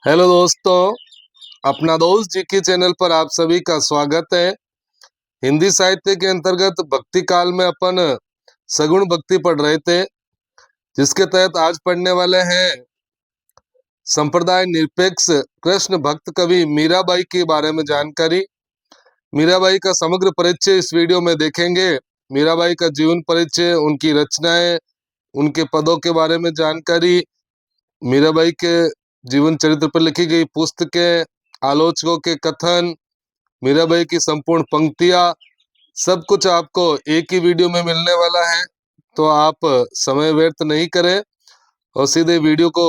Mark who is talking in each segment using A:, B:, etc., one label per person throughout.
A: Hello दोस्तों, अपना दोस्त जी के चैनल पर आप सभी का स्वागत है। हिंदी साहित्य के अंतर्गत भक्ति काल में अपन सगुण भक्ति पढ़ रहे थे, जिसके तहत आज पढ़ने वाले हैं संप्रदाय निरपेक्ष कृष्ण भक्त कवि मीराबाई के बारे में जानकारी। मीराबाई का समग्र परिचय इस वीडियो में देखेंगे। मीराबाई का जीवन परिचय, उनकी रचनाएं, उनके पदों के बारे में जानकारी, मीराबाई के जीवन चरित्र पर लिखी गई पुस्तकें, आलोचकों के कथन, मीराबाई की संपूर्ण पंक्तियां, सब कुछ आपको एक ही वीडियो में मिलने वाला है। तो आप समय व्यर्थ नहीं करें और सीधे वीडियो को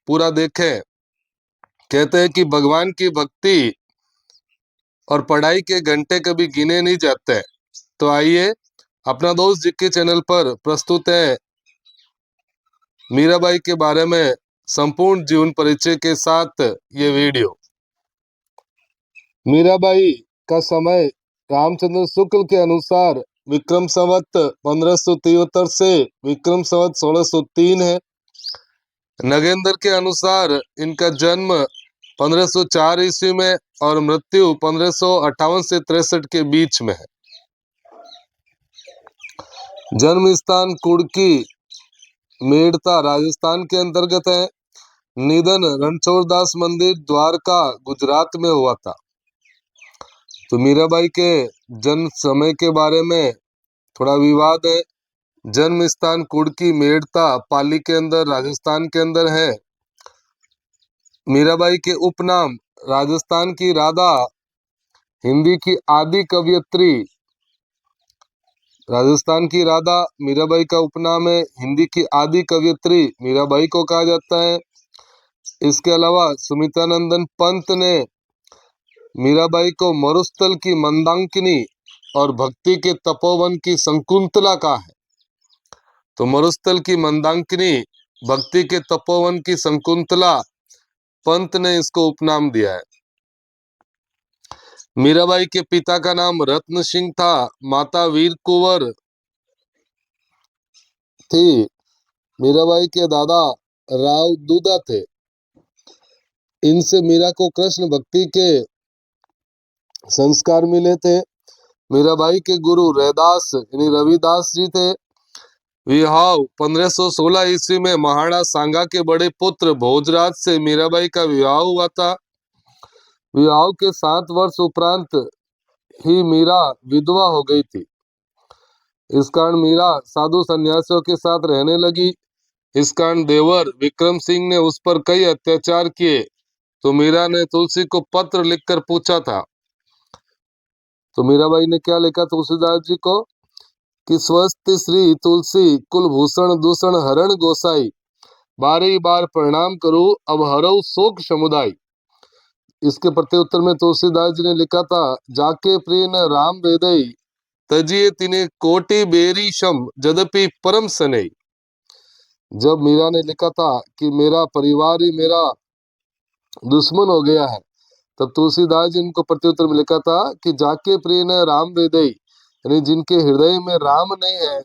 A: पूरा देखें। कहते हैं कि भगवान की भक्ति और पढ़ाई के घंटे कभी गिने नहीं जाते। तो आइए, अपना दोस्त जी के चैनल पर प्रस्तुत है मीराबाई के बारे में संपूर्ण जीवन परिचय के साथ ये वीडियो। मीराबाई का समय रामचंद्र शुक्ल के अनुसार विक्रम संवत 1573 से विक्रम संवत 1603 है। नगेंद्र के अनुसार इनका जन्म 1504 ईस्वी में और मृत्यु 1558 से 63 के बीच में है। जन्म स्थान कुड़की मेड़ता राजस्थान के अंतर्गत है। निधन रणछोड़दास मंदिर द्वारका गुजरात में हुआ था। तो मीराबाई के जन्म समय के बारे में थोड़ा विवाद है। जन्म स्थान कुड़की मेड़ता पाली के अंदर राजस्थान के अंदर है। मीराबाई के उपनाम राजस्थान की राधा, हिंदी की आदि कवयित्री। राजस्थान की राधा मीराबाई का उपनाम है। हिंदी की आदि कवयित्री मीराबाई को कहा जाता है। इसके अलावा सुमित्रानंदन पंत ने मीराबाई को मरुस्थल की मंदाकिनी और भक्ति के तपोवन की शकुंतला कहा है। तो मरुस्थल की मंदाकिनी, भक्ति के तपोवन की शकुंतला, पंत ने इसको उपनाम दिया है। मीराबाई के पिता का नाम रत्न सिंह था, माता वीर कुंवर थी। मीराबाई के दादा राव दूदा थे। इनसे मीरा को कृष्ण भक्ति के संस्कार मिले थे। मीराबाई के गुरु रैदास यानी रविदास जी थे। विवाह 1516 ईस्वी में महाराणा सांगा के बड़े पुत्र भोजराज से मीराबाई का विवाह हुआ था। विवाह के 7 वर्ष उपरांत ही मीरा विधवा हो गई थी। इस कारण मीरा साधु सन्यासियों के साथ रहने लगी। इस कारण देवर विक्रम सिंह ने उस पर कई अत्याचार किए। तो मीरा ने तुलसी को पत्र लिखकर पूछा था। तो मीराबाई ने क्या लिखा तुलसीदास जी को कि स्वस्ति श्री तुलसी कुलभूषण दूषण हरण गोसाई, बारी बार प्रणाम करूं अब हरऊ शोक समुदाय। इसके प्रत्युत्तर में तुलसीदास जी ने लिखा था, जाके प्रिय न राम हृदय तजिए तिने कोटि बेरी शम जदपि परम सनई। जब मीरा ने लिखा था कि मेरा परिवार ही मेरा दुश्मन हो गया है, तब तुलसीदास जी इनको प्रत्युत्तर में लिखा था कि जाके प्रिय न राम हृदय, यानी जिनके हृदय में राम नहीं है,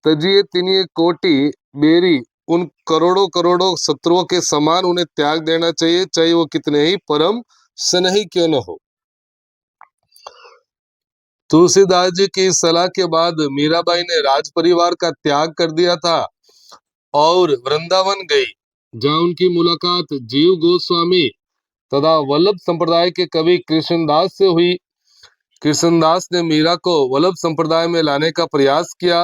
A: तजिए तिनिये कोटि बेरी, उन करोड़ों करोड़ों शत्रुओं के समान उन्हें त्याग देना चाहिए, चाहे वो कितने ही परम स्नेही क्यों न हो। तुलसीदास जी की इस सलाह के बाद मीराबाई ने राज परिवार का त्याग कर दिया था और वृंदावन गई, जहाँ उनकी मुलाकात जीव गोस्वामी तथा वल्लभ संप्रदाय के कवि कृष्णदास से हुई। कृष्णदास ने मीरा को वल्लभ संप्रदाय में लाने का प्रयास किया,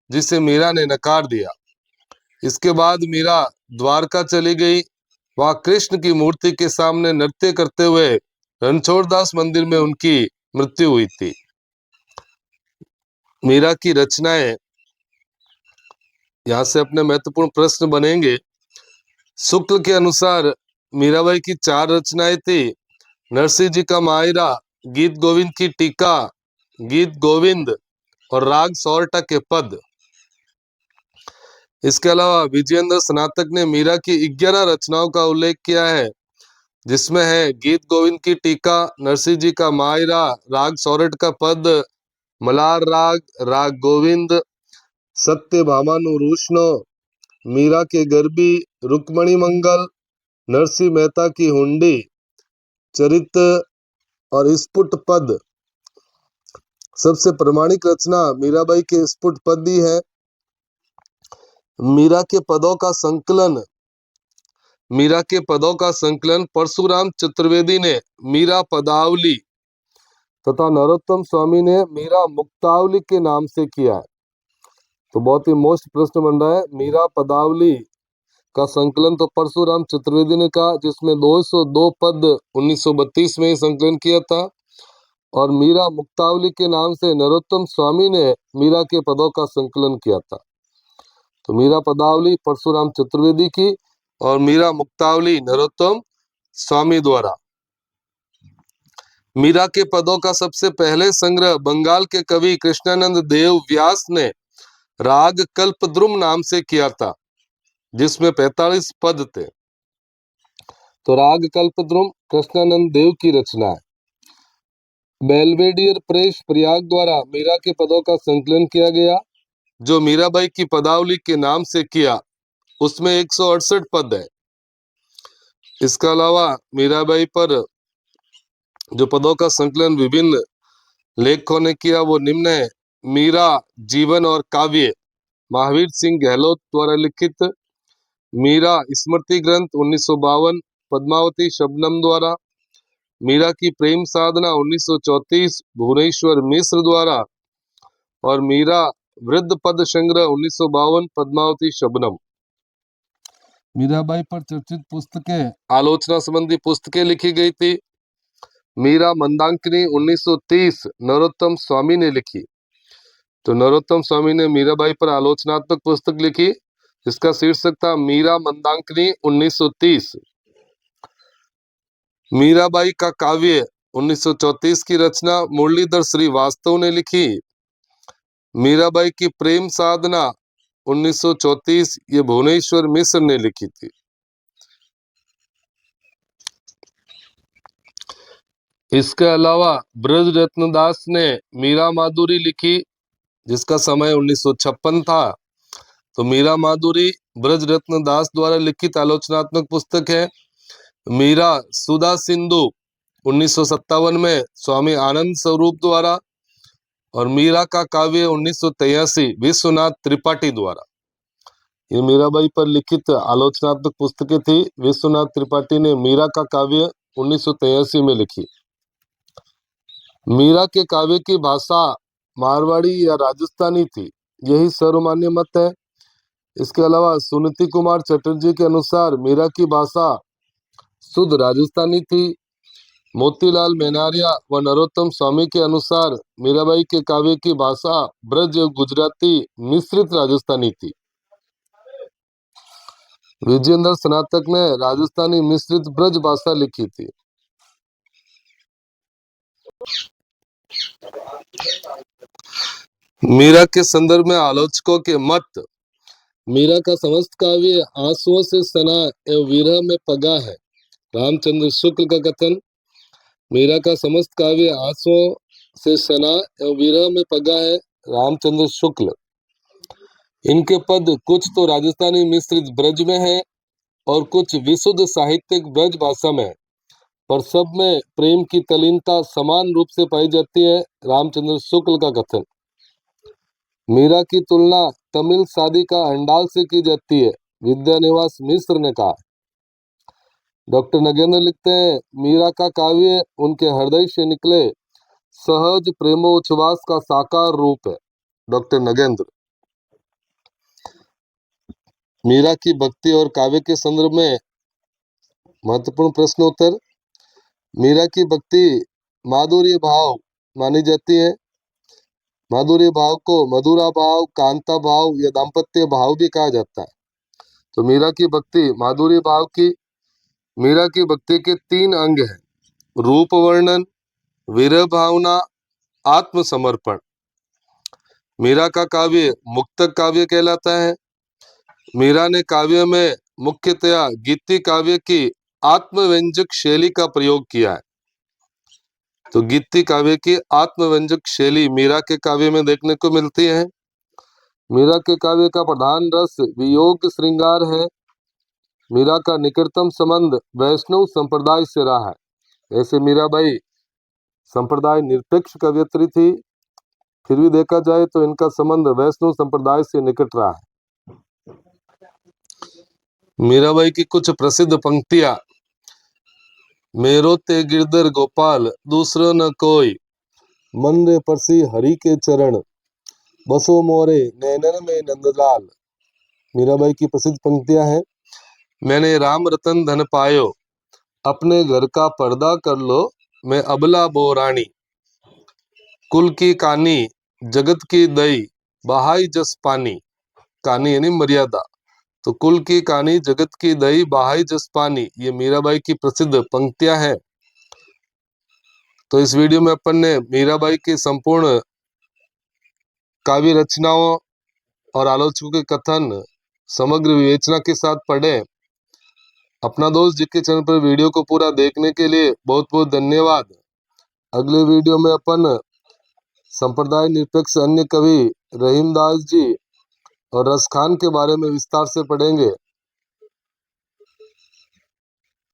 A: जिसे मीरा ने नकार दिया। इसके बाद मीरा द्वारका चली गई। वहां कृष्ण की मूर्ति के सामने नृत्य करते हुए रणछोड़दास मंदिर में उनकी मृत्यु हुई थी। मीरा की रचनाएं, यहाँ से अपने महत्वपूर्ण प्रश्न बनेंगे। शुक्ल के अनुसार मीराबाई की 4 रचनाएं थी। नरसिंह जी का मायरा, गीत गोविंद की टीका, गीत गोविंद और राग सौरठा के पद। इसके अलावा विजयेंद्र स्नातक ने मीरा की 11 रचनाओं का उल्लेख किया है, जिसमें है गीत गोविंद की टीका, नरसिंह जी का मायरा, राग सौरठ का पद, मलार राग, राग गोविंद, सत्य भामानुरूष्णो, मीरा के गरबी, रुक्मणी मंगल, नरसिंह मेहता की हुंडी, चरित्र और स्फुट पद। सबसे प्रामाणिक रचना मीराबाई के स्फुट पद ही है। मीरा के पदों का संकलन परशुराम चतुर्वेदी ने मीरा पदावली तथा नरोत्तम स्वामी ने मीरा मुक्तावली के नाम से किया है। तो बहुत ही मोस्ट प्रश्न बन रहा है, मीरा पदावली का संकलन तो परशुराम चतुर्वेदी ने कहा, जिसमें 202 पद 1932 में ही संकलन किया था, और मीरा मुक्तावली के नाम से नरोत्तम स्वामी ने मीरा के पदों का संकलन किया था। तो मीरा पदावली परशुराम चतुर्वेदी की और मीरा मुक्तावली नरोत्तम स्वामी द्वारा। मीरा के पदों का सबसे पहले संग्रह बंगाल के कवि कृष्णानंद देव व्यास ने राग कल्पद्रुम नाम से किया था, जिसमें 45 पद थे। तो राग कल्पद्रुम कृष्णानंद देव की रचना है। बेलवेडियर प्रेस प्रयाग द्वारा मीरा के पदों का संकलन किया गया, जो मीराबाई की पदावली के नाम से किया, उसमें 168 पद है। इसके अलावा मीराबाई पर जो पदों का संकलन विभिन्न लेखकों ने किया वो निम्न है। मीरा जीवन और काव्य महावीर सिंह गहलोत द्वारा लिखित, मीरा स्मृति ग्रंथ 1952 पद्मावती शबनम द्वारा, मीरा की प्रेम साधना 1934 भुवनेश्वर मिश्र द्वारा, और मीरा वृद्ध पद संग्रह 1952 पद्मावती शबनम। मीराबाई पर चर्चित पुस्तकें, आलोचना संबंधी पुस्तकें लिखी गई थी। मीरा मंदाकिनी 1930 नरोत्तम स्वामी ने लिखी। तो नरोत्तम स्वामी ने मीराबाई पर आलोचनात्मक पुस्तक लिखी, जिसका शीर्षक था मीरा मंदाकिनी 1930। मीराबाई का काव्य 1934 की रचना मुरलीधर श्रीवास्तव ने लिखी। मीराबाई की प्रेम साधना 1934 ये भुवनेश्वर मिश्र ने लिखी थी। इसके अलावा ब्रज रत्नदास ने मीरा माधुरी लिखी, जिसका समय 1956 था। तो मीरा माधुरी ब्रज रत्नदास द्वारा लिखित आलोचनात्मक पुस्तक है। मीरा सुधा सिंधु 1957 में स्वामी आनंद स्वरूप द्वारा, और मीरा का काव्य 1983 विश्वनाथ त्रिपाठी द्वारा। ये मीराबाई पर लिखित आलोचनात्मक पुस्तकें थी। विश्वनाथ त्रिपाठी ने मीरा का काव्य 1983 में लिखी। मीरा के काव्य की भाषा मारवाड़ी या राजस्थानी थी, यही सर्वमान्य मत है। इसके अलावा सुनीति कुमार चटर्जी के अनुसार मीरा की भाषा शुद्ध राजस्थानी थी। मोतीलाल मेनारिया व नरोत्तम स्वामी के अनुसार मीराबाई के काव्य की भाषा ब्रज गुजराती मिश्रित राजस्थानी थी। विजेंद्र स्नातक ने राजस्थानी मिश्रित ब्रज भाषा लिखी थी। मीरा के संदर्भ में आलोचकों के मत। मीरा का समस्त काव्य आंसुओं से सना एवं विरह में पगा है, रामचंद्र शुक्ल का कथन। मीरा का समस्त काव्य आंसुओं से सना एवं विरह में पगा है, रामचंद्र शुक्ल। इनके पद कुछ तो राजस्थानी मिश्रित ब्रज में है और कुछ विशुद्ध साहित्यिक ब्रज भाषा में है, पर सब में प्रेम की तल्लीनता समान रूप से पाई जाती है, रामचंद्र शुक्ल का कथन। मीरा की तुलना तमिल साधिका हंडाल से की जाती है, विद्यानिवास मिश्र ने कहा। डॉक्टर नगेंद्र लिखते हैं, मीरा का काव्य उनके हृदय से निकले सहज प्रेमोच्छ्वास का साकार रूप है, डॉक्टर नगेंद्र। मीरा की भक्ति और काव्य के संदर्भ में महत्वपूर्ण प्रश्नोत्तर। मीरा की भक्ति माधुर्य भाव मानी जाती है। माधुर्य भाव को मधुरा भाव, कांता भाव या दाम्पत्य भाव भी कहा जाता है। तो मीरा की भक्ति माधुर्य भाव की। मीरा की भक्ति के 3 अंग हैं, रूप वर्णन, विरह भावना, आत्मसमर्पण। मीरा का काव्य मुक्तक काव्य कहलाता है। मीरा ने काव्य में मुख्यतया गीति काव्य की आत्मव्यंजक शैली का प्रयोग किया है। तो गीति काव्य की आत्मव्यंजक शैली मीरा के काव्य में देखने को मिलती है। मीरा के काव्य का प्रधान रस वियोग श्रृंगार है। मीरा का निकटतम संबंध वैष्णव संप्रदाय से रहा है। ऐसे मीराबाई संप्रदाय निरपेक्ष कवयित्री थी, फिर भी देखा जाए तो इनका संबंध वैष्णव संप्रदाय से निकट रहा है। मीराबाई की कुछ प्रसिद्ध पंक्तियां। मेरो ते गिरधर गोपाल दूसरो न कोई, मन रे परसी हरि के चरण, बसो मोरे नैनन में नंदलाल। मीराबाई की प्रसिद्ध पंक्तियां हैं। मैंने राम रतन धन पायो, अपने घर का पर्दा कर लो, मैं अबला बो रानी, कुल की कानी जगत की दई, बहाई जस पानी। कानी यानी मर्यादा, तो कुल की कानी जगत की दई, बहाई जस पानी, ये मीराबाई की प्रसिद्ध पंक्तियां हैं। तो इस वीडियो में अपन ने मीराबाई की संपूर्ण काव्य रचनाओं और आलोचकों के कथन समग्र विवेचना के साथ पढ़े। अपना दोस्त जी के चैनल पर वीडियो को पूरा देखने के लिए बहुत बहुत धन्यवाद। अगले वीडियो में अपन संप्रदाय निरपेक्ष अन्य कवि रहीमदास जी और रस खान के बारे में विस्तार से पढ़ेंगे।